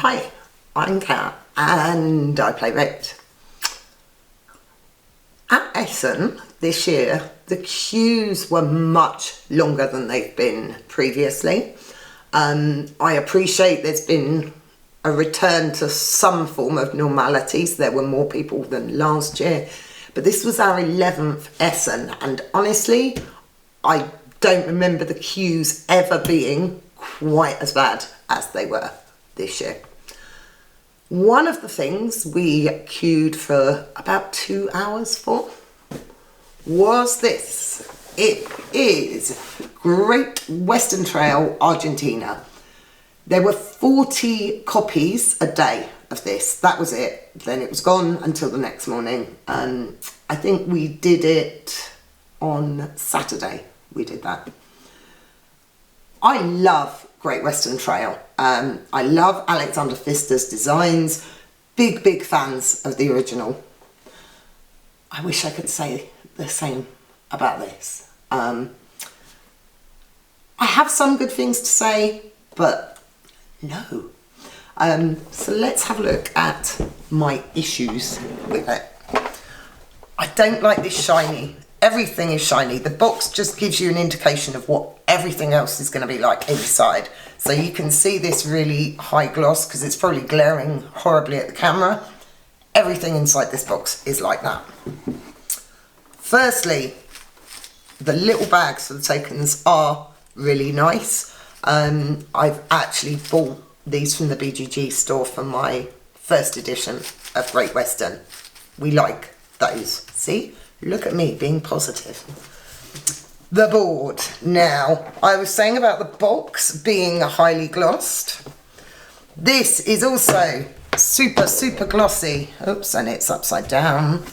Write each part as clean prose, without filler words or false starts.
Hi, I'm Kat and I play Rate. At Essen this year, the queues were much longer than they've been previously. I appreciate there's been a return to some form of normality, so there were more people than last year. But this was our 11th Essen, and honestly, I don't remember the queues ever being quite as bad as they were this year. One of the things we queued for about 2 hours for was this. It is Great Western Trail, Argentina. There were 40 copies a day of this. That was it. Then it was gone until the next morning. I think we did it on Saturday. We did that. I love Great Western Trail. I love Alexander Pfister's designs. Big fans of the original. I wish I could say the same about this. I have some good things to say, but no. So let's have a look at my issues with it. I don't like this shiny. Everything is shiny. The box just gives you an indication of what everything else is going to be like inside. So you can see this really high gloss because it's probably glaring horribly at the camera. Everything inside this box is like that. Firstly, the little bags for the tokens are really nice. I've actually bought these from the BGG store for my first edition of Great Western. We like those. See? Look at me being positive. The board. Now, I was saying about the box being highly glossed. This is also super glossy. Oops, and it's upside down.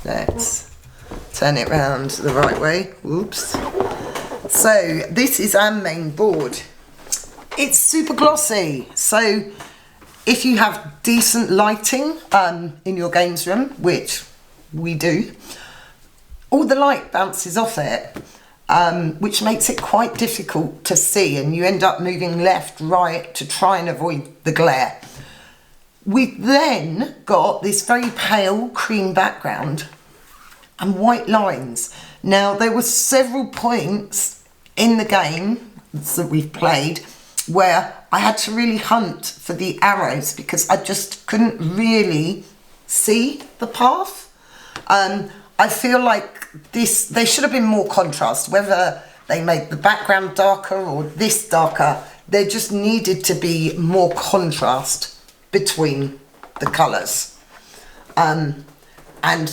Let's turn it round the right way. Oops. So this is our main board. It's super glossy. So if you have decent lighting in your games room, which we do, all the light bounces off it, which makes it quite difficult to see, and you end up moving left, right to try and avoid the glare. We've then got this very pale cream background and white lines. Now, there were several points in the game that we've played where I had to really hunt for the arrows because I just couldn't really see the path. I feel like they should have been more contrast, whether they made the background darker or this darker. There just needed to be more contrast between the colours. And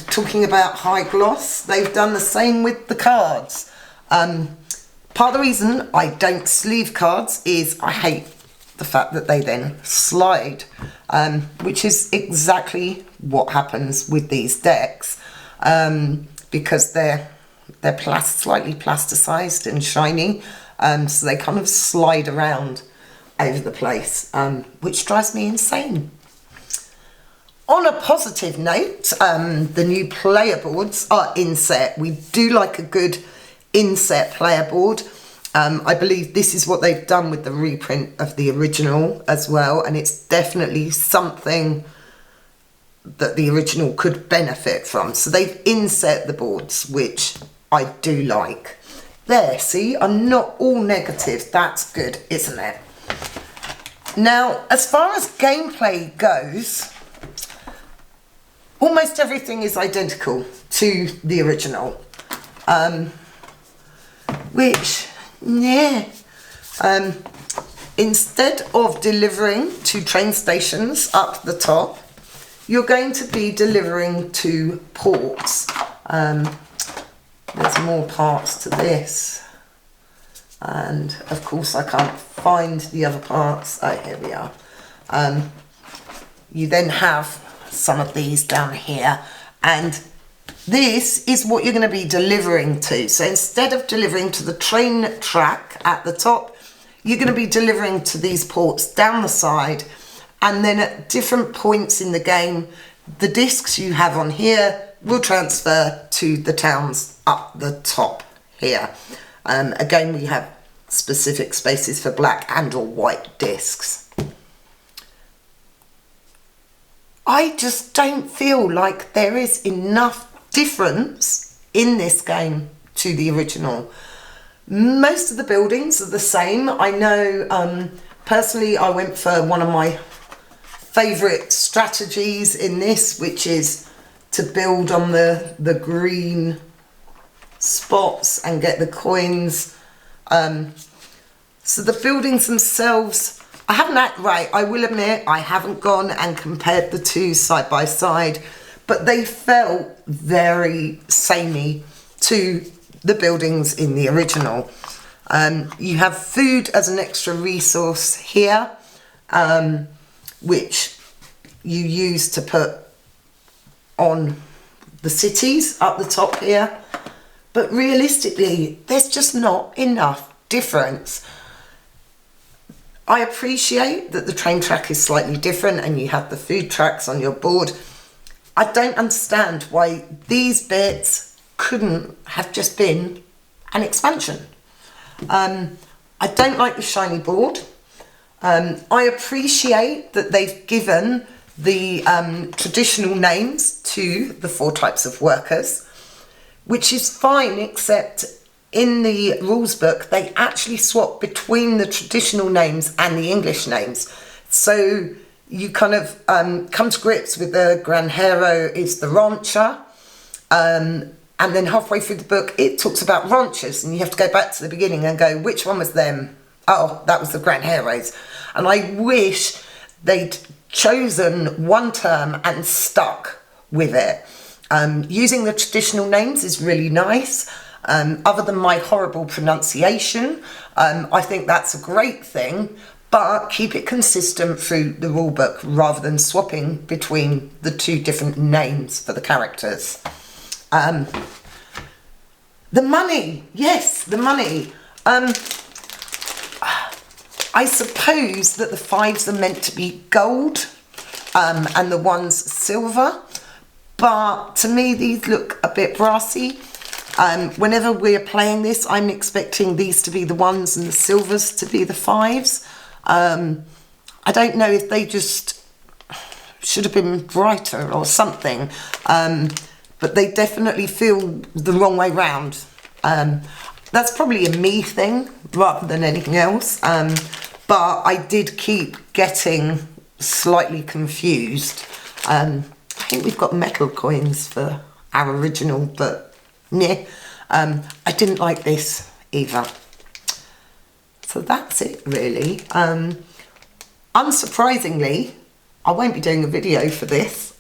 talking about high gloss, they've done the same with the cards. Part of the reason I don't sleeve cards is I hate the fact that they then slide, which is exactly what happens with these decks, because they're slightly plasticized and shiny, so they kind of slide around over the place, which drives me insane. On a positive note, the new player boards are inset. We do like a good inset player board. I believe this is what they've done with the reprint of the original as well, and it's definitely something that the original could benefit from. So they've inset the boards, which I do like. There, see, I'm not all negative. That's good, isn't it? Now, as far as gameplay goes, almost everything is identical to the original, which, yeah. Instead of delivering to train stations up the top, you're going to be delivering to ports. There's more parts to this. And of course I can't find the other parts. Oh, here we are. You then have some of these down here. And this is what you're going to be delivering to. So instead of delivering to the train track at the top, you're going to be delivering to these ports down the side. And then at different points in the game, the discs you have on here will transfer to the towns up the top here. Again, we have specific spaces for black and or white discs. I just don't feel like there is enough difference in this game to the original. Most of the buildings are the same. I know, personally, I went for one of my favourite strategies in this, which is to build on the green spots and get the coins. So the buildings themselves, I will admit, I haven't gone and compared the two side by side, but they felt very samey to the buildings in the original. You have food as an extra resource here, which you use to put on the cities up the top here. But realistically, there's just not enough difference. I appreciate that the train track is slightly different and you have the food tracks on your board. I don't understand why these bits couldn't have just been an expansion. I don't like the shiny board. I appreciate that they've given the traditional names to the 4 types of workers, which is fine, except in the rules book they actually swap between the traditional names and the English names. So you kind of come to grips with the granjero is the rancher, and then halfway through the book it talks about ranchers, and you have to go back to the beginning and go, which one was them? Oh, that was the granjeros. And I wish they'd chosen one term and stuck with it. Using the traditional names is really nice. Other than my horrible pronunciation, I think that's a great thing, but keep it consistent through the rule book rather than swapping between the 2 different names for the characters. The money, yes, the money. I suppose that the 5s are meant to be gold and the 1s silver, but to me these look a bit brassy. Whenever we're playing this, I'm expecting these to be the 1s and the silvers to be the 5s. I don't know if they just should have been brighter or something, but they definitely feel the wrong way round. That's probably a me thing rather than anything else, but I did keep getting slightly confused. I think we've got metal coins for our original, but yeah, I didn't like this either. So that's it really. Unsurprisingly, I won't be doing a video for this.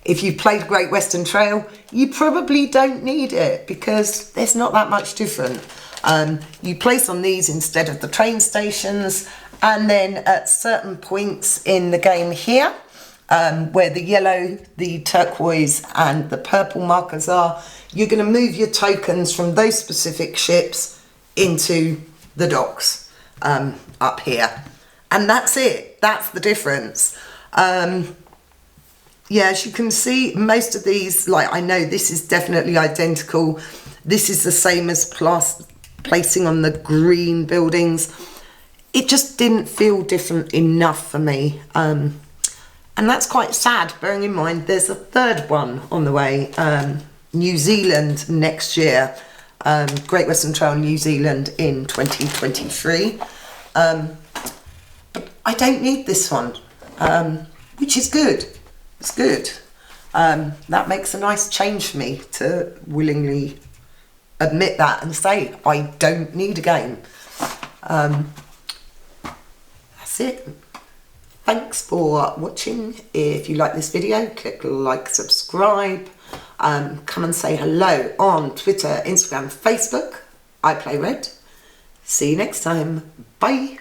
If you played Great Western Trail, you probably don't need it because there's not that much different. You place on these instead of the train stations, and then at certain points in the game here, where the yellow, the turquoise and the purple markers are, you're going to move your tokens from those specific ships into the docks up here. And that's it. That's the difference. Yeah, as you can see, most of these, like, I know this is definitely identical. This is the same as placing on the green buildings. It just didn't feel different enough for me. And that's quite sad, bearing in mind there's a 3rd one on the way, New Zealand next year. Great Western Trail New Zealand in 2023. But I don't need this one, which is good. It's good. That makes a nice change for me to willingly admit that and say I don't need a game. That's it. Thanks for watching. If you like this video, click like, subscribe. Come and say hello on Twitter, Instagram, Facebook. I Play Red. See you next time. Bye.